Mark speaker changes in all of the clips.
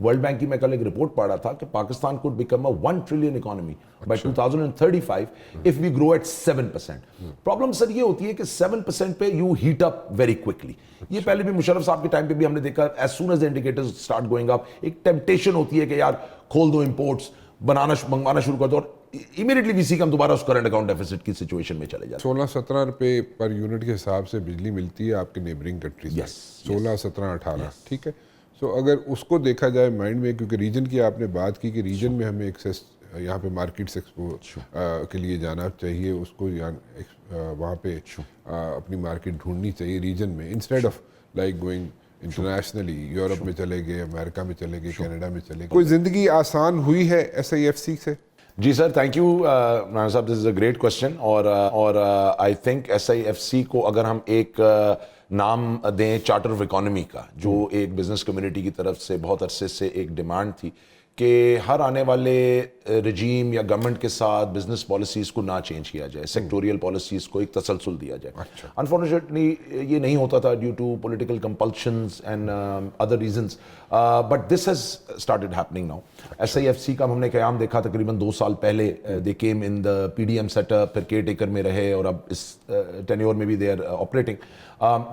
Speaker 1: World bank की मैं कल एक रिपोर्ट पढ़ रहा था कि Pakistan could become a 1 trillion economy by 2035 if we grow at 7%. Problem sir ये होती है कि 7% पे you heat up very quickly. ये पहले भी मुशर्रफ साहब के टाइम पे भी हमने देखा, as soon as the indicators start going up, एक टेम्पटेशन होती है कि यार खोल दो इंपोर्ट्स, मंगवाना शुरू कर दो, और इमीडिएटली वीसी का हम दोबारा उस करंट अकाउंट डेफिसिट की सिचुएशन में चले जाते हैं।
Speaker 2: 16-17 रुपए पर यूनिट के हिसाब से बिजली मिलती है आपके नेबरिंग कंट्रीज में, 16, 17, 18, ठीक है। सो अगर उसको देखा जाए माइंड में, क्योंकि रीजन की आपने बात की कि रीजन में हमें एक्सेस, यहाँ पे मार्केट्स के लिए जाना चाहिए, उसको वहाँ पे अपनी मार्केट ढूंढनी चाहिए रीजन में, instead of like going internationally, Europe में चले गए, अमेरिका में चले गए, कनाडा में चले गए। कोई ज़िंदगी आसान हुई है SIFC से?
Speaker 1: जी सर, थैंक यू राणा साहब, this is a great question. और आई थिंक SIFC को अगर हम एक नाम दें चार्टर ऑफ इकोनॉमी का, जो एक बिजनेस कम्युनिटी की तरफ से बहुत अरसे से एक डिमांड थी कि हर आने वाले रजीम या गवर्नमेंट के साथ बिजनेस पॉलिसीज़ को ना चेंज किया जाए, सेक्टोरियल पॉलिसीज़ को एक तसलसल दिया जाए। अनफॉर्चुनेटली ये नहीं होता था due to political compulsions and other reasons, but this has started happening now. SIFC का हमने क़याम देखा तकरीबन 2 साल पहले, they came in the PDM setup, फिर केयर टेकर में रहे और अब इस टेन्योर में भी they are operating.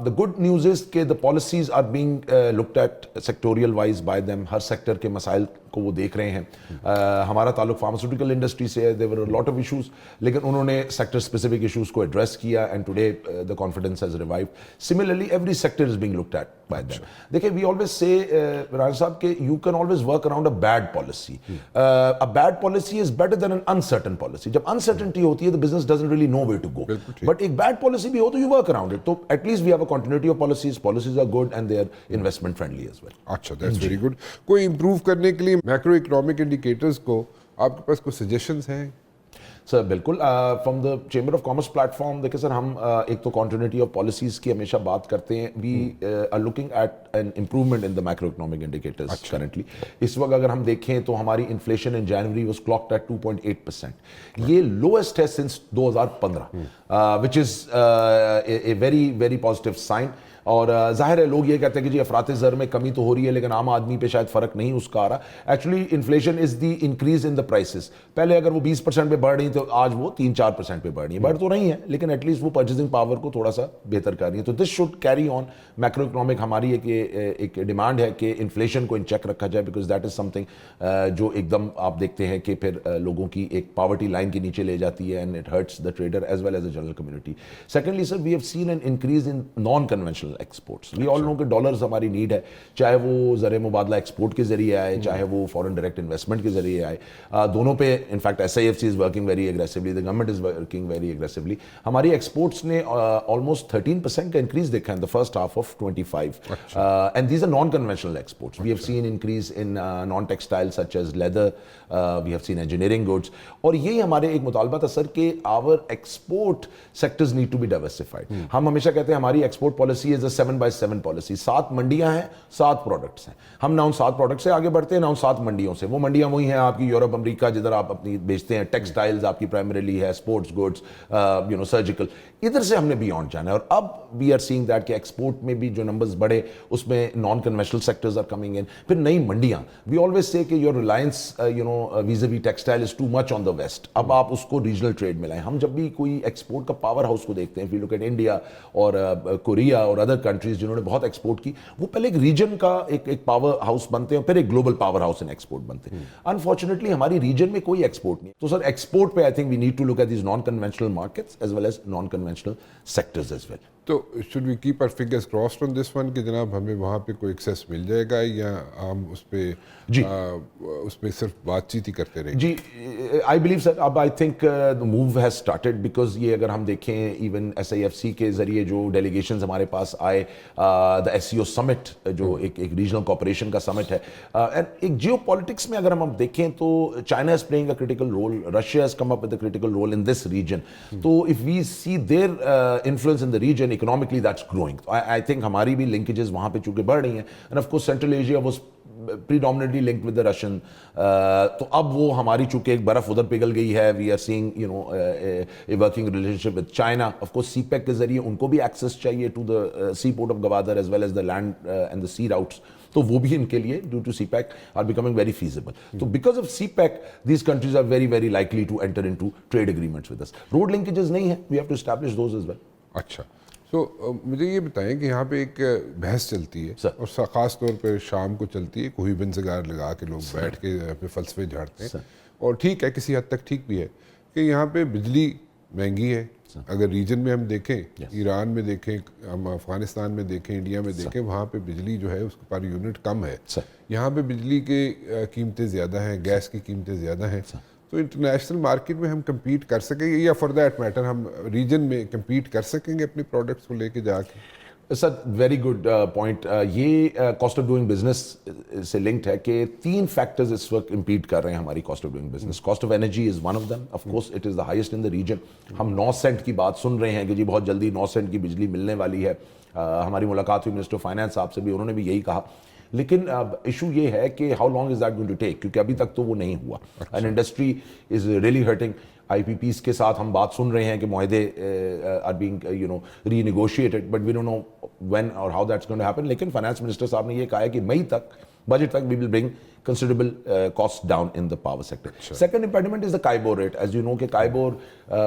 Speaker 1: The good news is कि the policies are being looked at sectorial wise by them, हर सेक्टर के मसाइल को वो देख रहे हैं। हमारा ताल्लुक फार्मास्यूटिकल इंडस्ट्री से है, there were a lot of issues, लेकिन उन्होंने सेक्टर स्पेसिफिक इश्यूज को एड्रेस किया and today the confidence has revived. Similarly every sector is being looked at by them. देखिए, वी ऑलवेज से राज साहब के you can always work around a bad policy. A bad policy is better than an uncertain policy. जब uncertainty होती है, the business doesn't really know where to go, but एक bad policy भी हो तो you work around it. तो at least we have a continuity of policies, policies are good and they are investment friendly as well.
Speaker 2: अच्छा, that's very good. कोई improve करने के लिए मैक्रो इकोनॉमिक इंडिकेटर्स को आपके पास कुछ सजेशंस हैं?
Speaker 1: सर बिल्कुल, from the chamber of commerce platform, देखिए सर, हम एक तो कॉन्टिन्यूटी ऑफ पॉलिसीज़ की हमेशा बात करते हैं। We are looking at an improvement in the macro economic indicators currently. इस वक्त अगर हम देखें तो हमारी inflation in January was clocked at 2.8%, ये लोएस्ट है since 2015, which is a very very positive sign. और जाहिर है लोग ये कहते हैं कि जी अफरात ज़र में कमी तो हो रही है, लेकिन आम आदमी पे शायद फ़र्क नहीं उसका आ रहा। Actually inflation is the increase in the prices. पहले अगर वो 20% पे बढ़ रही तो आज वो 3-4% पे बढ़ रही है। बढ़ तो नहीं है, लेकिन एटलीस्ट वो परचेजिंग पावर को थोड़ा सा बेहतर कर रही है। तो this should carry on. Macro economic हमारी एक डिमांड है कि इन्फ्लेशन को इन चेक रखा जाए, बिकॉज दैट इज़ समथिंग जो एकदम आप देखते हैं कि फिर लोगों की एक पॉवर्टी लाइन के नीचे ले जाती है, and it hurts the trader as well as the general community. Secondly sir, we have seen an increase in non conventional exports. We all know कि डॉलर्स हमारी नीड है, चाहे वो ज़र मुबादला एक्सपोर्ट के जरिए आए, चाहे वो फॉरेन डायरेक्ट इन्वेस्टमेंट के जरिए आए, दोनों पे in fact SIFC is working very aggressively, the government is working very aggressively. हमारी एक्सपोर्ट्स ने ऑलमोस्ट 13% का इंक्रीज देखा in the first half of 25, and these are non conventional exports. We have seen increase in non textile such as leather, we have seen engineering goods, और यही हमारे एक मुतालबा था सर कि our export sectors need to be diversified. हम हमेशा कहते हैं हमारी export policy is a 7/7 policy. 7 मंडियां हैं, 7 प्रोडक्ट्स हैं। हम ना उन 7 प्रोडक्ट से आगे बढ़ते हैं, ना उन 7 मंडियों से। वो मंडियां वही हैं आपकी यूरोप, अमेरिका, जिधर आप अपनी बेचते हैं। टेक्सटाइल्स आपकी प्राइमरीली है, स्पोर्ट्स गुड्स, सर्जिकल, इधर से हमने बियॉन्ड जाना है। और अब वी आर सीइंग दैट कि एक्सपोर्ट में भी जो नंबर्स बढ़े, उसमें non conventional sectors are coming in. फिर नई मंडियां, वी ऑलवेज से कि your reliance vis-a-vis textile is too much on the West. अब आप उसको रीजनल ट्रेड में लाएं। हम जब भी कोई एक्सपोर्ट का पावर हाउस को देखते हैं, वी लुक एट इंडिया और कोरिया और अदर कंट्रीज जिन्होंने बहुत एक्सपोर्ट की, वो पहले एक रीजन का एक पावर हाउस बनते हैं, फिर एक global power house in export बनते हैं। अनफॉर्चुनेटली हमारी रीजन में कोई एक्सपोर्ट नहीं। तो सर एक्सपोर्ट पे I think we need to look at these non conventional markets as well as non conventional sectors as well.
Speaker 2: तो should we keep our fingers crossed on this one कि जनाब हमें वहाँ पे कोई एक्सेस मिल जाएगा, या हम उस पे सिर्फ बातचीत ही करते रहेंगे?
Speaker 1: जी, आई बिलीव सर, अब I think the move has started, because ये अगर हम देखें इवन SIFC के जरिए जो डेलीगेशंस हमारे पास आए, द SCO समिट जो एक रीजनल कॉपरेशन का समिट है, एंड एक जियो पॉलिटिक्स में अगर हम देखें तो China is playing a critical role, Russia has come up with a critical role in this region. तो if we see their influence in the region economically, that's growing. I think हमारी भी linkages वहां पे चूंकि बढ़ रही हैं, and of course Central Asia was predominantly linked with the Russian. تو اب وہ ہماری چونکہ ایک برف ادھر پگھل گئی ہے, we are seeing a working relationship with China. Of course CPEC کے ذریعے ان کو بھی access چاہیے to the seaport of Gwadar as well as the land and the sea routes. تو وہ بھی ان کے لیے due to CPEC are becoming very feasible. So because of CPEC these countries are very very likely to enter into trade agreements with us. Road linkages نہیں ہیں, we have to establish those as well.
Speaker 2: اچھا, تو مجھے یہ بتائیں کہ یہاں پہ ایک بحث چلتی ہے اور خاص طور پہ شام کو چلتی ہے, کوئی بن سگار لگا کے لوگ بیٹھ کے یہاں پہ فلسفے جھاڑتے ہیں, اور ٹھیک ہے کسی حد تک ٹھیک بھی ہے کہ یہاں پہ بجلی مہنگی ہے. اگر ریجن میں ہم دیکھیں, ایران میں دیکھیں, ہم افغانستان میں دیکھیں, انڈیا میں دیکھیں, وہاں پہ بجلی جو ہے اس پر یونٹ کم ہے. یہاں پہ بجلی کی قیمتیں زیادہ ہیں, گیس کی قیمتیں زیادہ ہیں. تو انٹرنیشنل مارکیٹ میں ہم کمپیٹ کر سکیں گے, یا فار دیٹ میٹر ہم ریجن میں کمپیٹ کر سکیں گے اپنی پروڈکٹس کو لے کے جا کے؟
Speaker 1: سر ویری گڈ پوائنٹ. یہ کاسٹ آف ڈوئنگ بزنس سے لنکڈ ہے کہ 3 فیکٹرز اس وقت امپیڈ کر رہے ہیں ہماری cost of doing business. Cost of energy is one of them, of course it is the highest in the region. ہم 9 سینٹ کی بات سن رہے ہیں کہ جی بہت جلدی 9 سینٹ کی بجلی ملنے والی ہے. ہماری ملاقات ہوئی منسٹر آف فائنانس صاحب سے بھی, انہوں نے بھی یہی کہا. لیکن ایشو یہ ہے کہ how long is that going to take, کیونکہ ابھی تک تو وہ نہیں ہوا. And industry is really hurting. I P Ps کے ساتھ ہم بات سن رہے ہیں کہ معاہدے are being renegotiated, but we don't know when or how that's going to happen. لیکن فائنانس منسٹر صاحب نے یہ کہا ہے کہ مئی تک, بجٹ تک, وی ول برنگ considerable cost down in the power sector. Second impediment is the KIBOR rate. As you know کہ KIBOR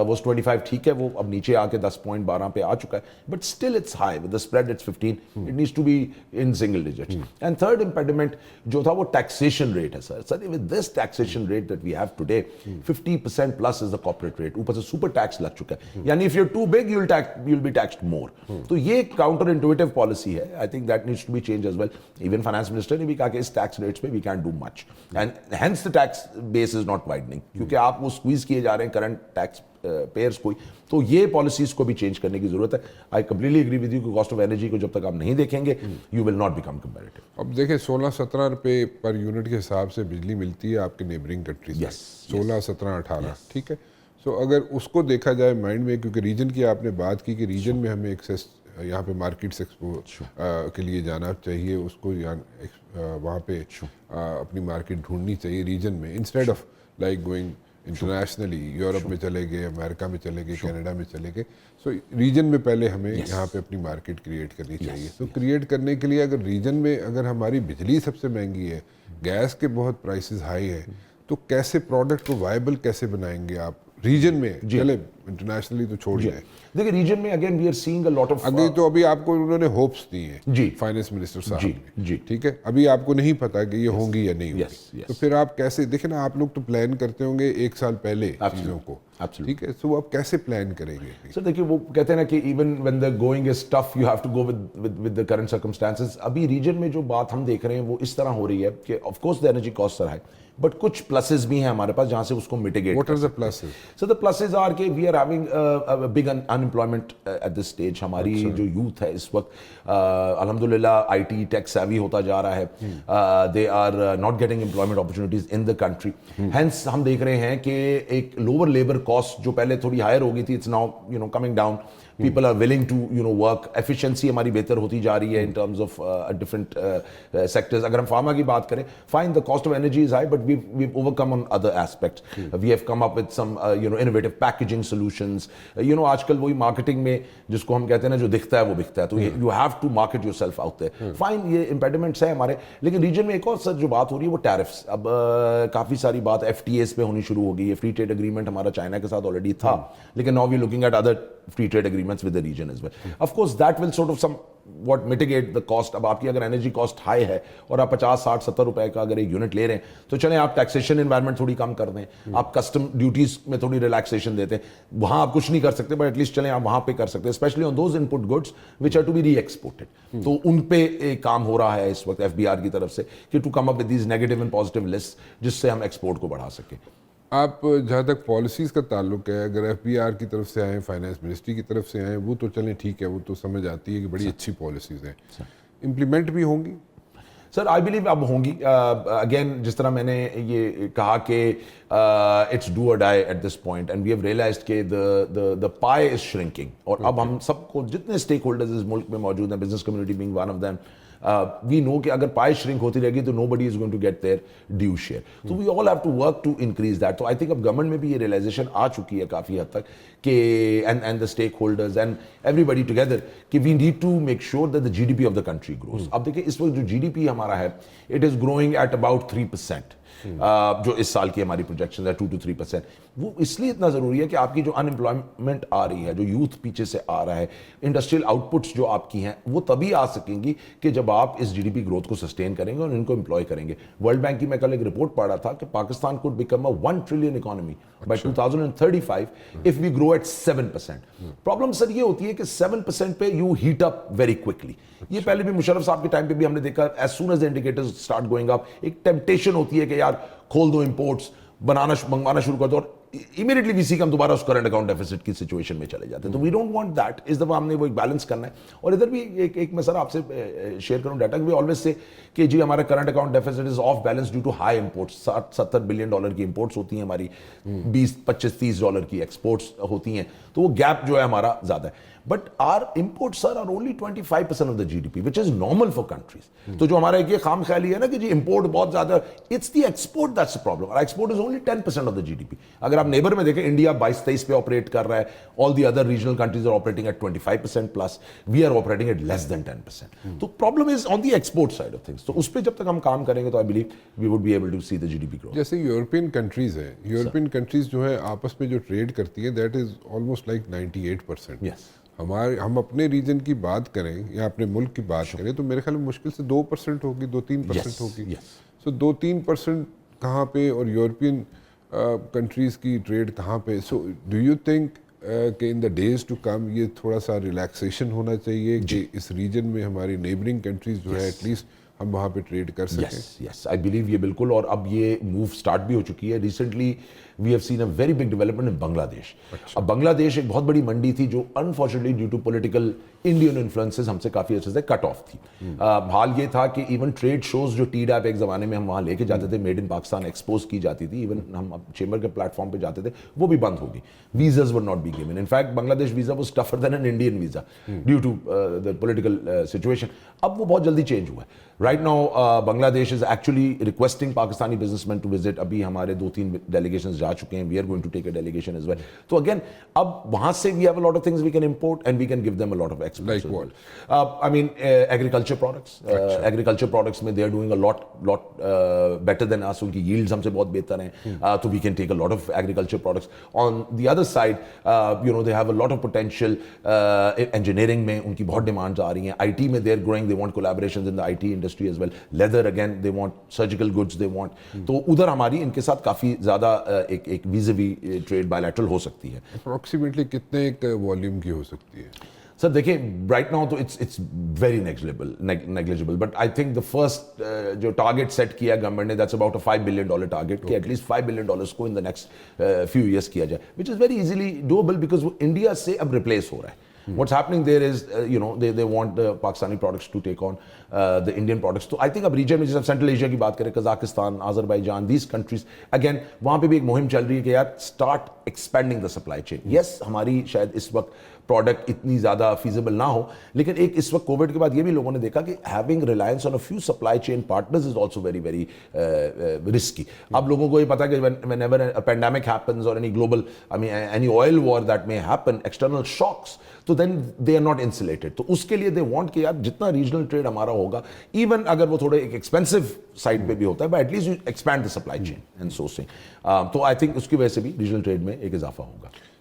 Speaker 1: was 25, ٹھیک ہے وہ اب نیچے آ کے 10.12 پہ آ چکا ہے, but still it's high. With the spread it's 15. It needs to be in single digits. And third impediment جو تھا وہ taxation rate ہے sir. Sir, with this taxation rate that we have today, 50% plus is the corporate rate. اوپر سے super tax لگ چکا ہے. یعنی if you're too big you'll be taxed more. تو یہ counter intuitive policy ہے. I think that needs to be changed as well. Even finance minister نے بھی کہا کہ اس tax rates پہ we can't do much, and hence the tax base is not widening, کیونکہ آپ وہ squeeze کیے جا رہے ہیں current tax payers کو. تو یہ policies کو بھی change کرنے کی ضرورت ہے. I completely agree with you کہ cost of energy کو جب تک آپ نہیں دیکھیں گے you will not become competitive.
Speaker 2: اب دیکھیں 16-17 روپے پر یونٹ کے حساب سے بجلی ملتی ہے آپ کے نیبرنگ کنٹریز میں, 16, 17, 18, ٹھیک ہے. سو اگر اس کو دیکھا جائے مائنڈ میں, کیونکہ ریجن کی آپ نے بات کی کہ ریجن میں ہمیں ایکسیس یہاں پہ مارکیٹس کے لیے جانا چاہیے, اس کو وہاں پہ اپنی مارکیٹ ڈھونڈنی چاہیے ریجن میں, instead of like going internationally. Europe میں چلے گئے, امریکہ میں چلے گئے, کینیڈا میں چلے گئے. سو ریجن میں پہلے ہمیں یہاں پہ اپنی مارکیٹ کریٹ کرنی چاہیے. تو کریٹ کرنے کے لیے اگر ریجن میں اگر ہماری بجلی سب سے مہنگی ہے, گیس کے بہت پرائسز ہائی ہے, تو کیسے پروڈکٹ کو وائبل کیسے بنائیں گے آپ ریجن میں؟ چلے انٹرنیشنلی تو چھوڑ جائیں.
Speaker 1: دیکھیں ریجن میں again we are seeing a lot of,
Speaker 2: تو ابھی آپ کو انہوں نے ہوپس دی ہیں
Speaker 1: جی
Speaker 2: فائنانس منسٹر صاحب نے, ٹھیک ہے. ابھی آپ کو نہیں پتا کہ یہ ہوں گی یا نہیں ہوگی, تو پھر آپ کیسے دیکھیں نا, آپ لوگ تو پلان کرتے ہوں گے 1 سال پہلے چیزوں کو, ٹھیک ہے. تو آپ کیسے پلان کریں گے؟
Speaker 1: سر دیکھیے وہ کہتے ہیں نا کہ even when the going is tough you have to go with the current circumstances. ابھی ریجن میں جو بات ہم دیکھ رہے ہیں وہ اس طرح ہو رہی ہے کہ of course the energy cost are high, but کچھ پلسز بھی ہیں ہمارے پاس جہاں سے اس کو mitigate.
Speaker 2: What are the pluses?
Speaker 1: So the pluses are کہ we are having a big unemployment at this stage. ہماری جو یوتھ ہے اس وقت الحمدللہ آئی ٹی ٹیک سیوی ہوتا جا رہا ہے. They are not getting employment opportunities in the country. Hence ہم دیکھ رہے ہیں کہ ایک lower labor cost جو پہلے تھوڑی ہائر ہو گئی تھی, it's now coming down. People are willing to work. Efficiency ہماری بہتر ہوتی جا رہی ہے in terms of different sectors. اگر ہم فارما کی بات کریں, fine the cost of energy is high, but we've overcome on other aspects. We have come up with some innovative packaging solutions. آج کل وہی مارکیٹنگ میں جس کو ہم کہتے ہیں نا جو دکھتا ہے وہ بکتا ہے, تو you have to market yourself out there. Fine یہ impediments ہیں ہمارے. لیکن ریجن میں ایک اور سر جو بات ہو رہی ہے وہ ٹیرفس. اب کافی ساری بات ایف ٹی ایز پہ ہونی شروع ہو گئی ہے. فری ٹریڈ اگریمنٹ ہمارا چائنا کے ساتھ آلریڈی تھا, لیکن now we are looking at other free trade agreements with the region as well. Of course that will sort of somewhat mitigate the cost. اب آپ کی اگر انرجی کاسٹ ہائی ہے اور آپ 50, 60, 70 روپے کا اگر ایک یونٹ لے رہے ہیں, تو چلیں آپ ٹیکسیشن انوائرمنٹ تھوڑی کم کر دیں, آپ کسٹم ڈیوٹیز میں تھوڑی ریلیکسیشن دیتے ہیں. وہاں آپ کچھ نہیں کر سکتے, بٹ ایٹ لیسٹ چلیں آپ وہاں پہ کر سکتے ہیں, especially on those input goods which are to be re exported. تو ان پہ ایک کام ہو رہا ہے اس وقت ایف بی آر کی طرف سے کہ to come up with these negative and positive list, جس سے ہم ایکسپورٹ کو بڑھا سکیں.
Speaker 2: آپ جہاں تک پالیسیز کا تعلق ہے, اگر ایف بی آر کی طرف سے آئیں, فائنانس منسٹری کی طرف سے آئیں, وہ تو چلیں ٹھیک ہے, وہ تو سمجھ آتی ہے کہ بڑی اچھی پالیسیز ہیں, امپلیمنٹ بھی ہوں گی.
Speaker 1: سر آئی بلیو اب ہوں گی. اگین جس طرح میں نے یہ کہا کہ it's do or die at this point, and we have realised کہ the pie is shrinking. اور اب ہم سب کو جتنے اسٹیک ہولڈرز اس ملک میں موجود ہیں, business community being one of them, we know कि अगर pie shrink होती रहेगी तो nobody is going to get their due share. So we all have to work to increase that. So I think अब government में भी ये realization आ चुकी है काफ़ी हद तक कि and the stakeholders and everybody together कि we need to make sure that the GDP of the country grows. अब देखिए इस वक्त जो GDP हमारा है, it is growing at about 3%. जो इस साल की हमारी प्रोजेक्शन है 2 to 3%. वो इसलिए इतना ज़रूरी है कि आपकी जो अनएम्प्लॉयमेंट आ रही है, जो यूथ पीछे से आ रहा है, इंडस्ट्रियल आउटपुट्स जो आपकी हैं वो तभी आ सकेंगी कि जब आप इस जीडीपी ग्रोथ को सस्टेन करेंगे और इनको एम्प्लॉय करेंगे. वर्ल्ड बैंक की मैं कल एक रिपोर्ट पढ़ रहा था कि Pakistan could become a 1 trillion economy by 2035 if we grow at 7%. Problem sir ये होती है कि 7% पे you heat up very quickly. ये पहले भी मुशर्रफ साहब के टाइम पे भी हमने देखा, as soon as the indicators start going up एक टेम्पटेशन होती है कि यार खोल दो इंपोर्ट्स, मंगवाना शुरू कर दो और इमीडिएटली वीसी का हम दोबारा उस करंट अकाउंट डेफिसिट की सिचुएशन में चले जाते हैं. तो वी डोंट वांट दैट. इस दफा हमने वो एक बैलेंस करना है. और इधर भी एक मैं सर आपसे शेयर करूं डाटा, वी ऑलवेज से कि जी हमारा current account deficit is off balance due to high imports. 60-70 billion dollar की इंपोर्ट्स होती हैं हमारी, 20-25-30 डॉलर की एक्सपोर्ट्स होती हैं. तो वो गैप जो है हमारा ज्यादा है. But our imports sir are only 25% of the GDP which is normal for countries. तो जो हमारा एक ये खाम ख्याली है ना कि जी इंपोर्ट बहुत ज्यादा, it's the export that's the problem. और export is only 10% of the GDP. अगर आप नेबर में देखें, इंडिया 22-23 पे ऑपरेट कर रहा है. All the other regional countries are operating at 25% plus. We are operating at less than 10%. तो problem is on the export side of things. तो उस पर जब तक हम काम करेंगे तो I believe we would be able to see the GDP growth.
Speaker 2: जैसे यूरोपियन कंट्रीज है, यूरोपियन कंट्रीज जो है आपस में जो ट्रेड करती है that is almost like 98%.
Speaker 1: Yes.
Speaker 2: हम अपने रीजन की बात करें या अपने मुल्क की बात करें तो मेरे ख्याल में मुश्किल से 2% होगी, 2-3% होगी. सो 2-3% कहाँ पे, और यूरोपियन कंट्रीज़ की ट्रेड कहाँ पे. सो डू यू थिंक कि in the days to come ये थोड़ा सा रिलैक्सेशन होना चाहिए कि इस रीजन में हमारी नेबरिंग कंट्रीज़ जो है एटलीस्ट हम वहाँ पे ट्रेड कर सकें?
Speaker 1: यस आई बिलीव ये बिल्कुल. और अब ये मूव स्टार्ट भी हो चुकी है. Recently we have seen a very big development in Bangladesh. अब बांग्लादेश एक बहुत बड़ी मंडी थी जो unfortunately due to political Indian influences हमसे काफ़ी अच्छे से कट ऑफ थी. हाल ये था कि इवन ट्रेड शोज जो टीडैप एक ज़माने में हम वहाँ लेके जाते थे, मेड इन पाकिस्तान एक्सपोज की जाती थी, इवन हम चेंबर के प्लेटफॉर्म पे जाते थे, वो भी बंद होगी. Visas were not be given. In fact Bangladesh visa was tougher than an Indian visa due to the political situation. अब वो बहुत जल्दी चेंज हुआ है. Right now Bangladesh is actually requesting Pakistani businessmen to visit. अभी हमारे 2-3 डेलीगेशंस जा चुके हैं. We are going to take a delegation as well. तो अगेन अब वहां से we have a lot of things we can import and we can give them a lot of exports.
Speaker 2: Like what?
Speaker 1: I mean, agriculture products. Agriculture products में they are doing a lot better than us. उनकी yields हमसे बहुत बेहतर हैं. So we can take a lot of agriculture products. On the other side, they have a lot of potential. Engineering में उनकी बहुत demands आ रही हैं. IT में they are growing. They want collaborations in the IT industry as well. Leather again, they want surgical goods. They want. तो उधर हमारी इनके साथ काफी ज्यादा एक vis-a-vis trade bilateral हो सकती है.
Speaker 2: अप्रोक्सीमेटली कितने एक वॉल्यूम की हो सकती है?
Speaker 1: सर देखिए राइट नाउ तो it's very negligible. But I think the first जो टारगेट सेट किया गवर्नमेंट ने, that's about a $5 billion target कि एटलीस्ट $5 बिलियन को in the next few years किया जाए, which is very easily doable because वो India से अब रिप्लेस हो रहा है. What's happening there is, they want the Pakistani products to take on the Indian products. तो I think अब region में जैसे सेंट्रल एशिया की बात करें, Kazakhstan, Azerbaijan, these countries, again वहाँ पे भी एक मुहिम चल रही है कि यार start expanding the supply chain. Yes, हमारी शायद इस वक्त प्रोडक्ट इतनी ज़्यादा फीजिबल ना हो, लेकिन एक इस वक्त कोविड के बाद ये भी लोगों ने देखा कि having reliance on a few supply chain partners is also very very risky. अब लोगों को ये पता है कि whenever a pandemic happens or any global, I mean any oil war that may happen, external shocks, तो then they are not insulated. तो उसके लिए they want कि यार जितना रीजनल ट्रेड हमारा होगा, इवन अगर वो थोड़े एक एक्सपेंसिव साइड पे भी होता है, but at least you expand the supply chain and sourcing. तो आई थिंक उसकी वजह से भी रीजनल ट्रेड में एक इजाफा होगा.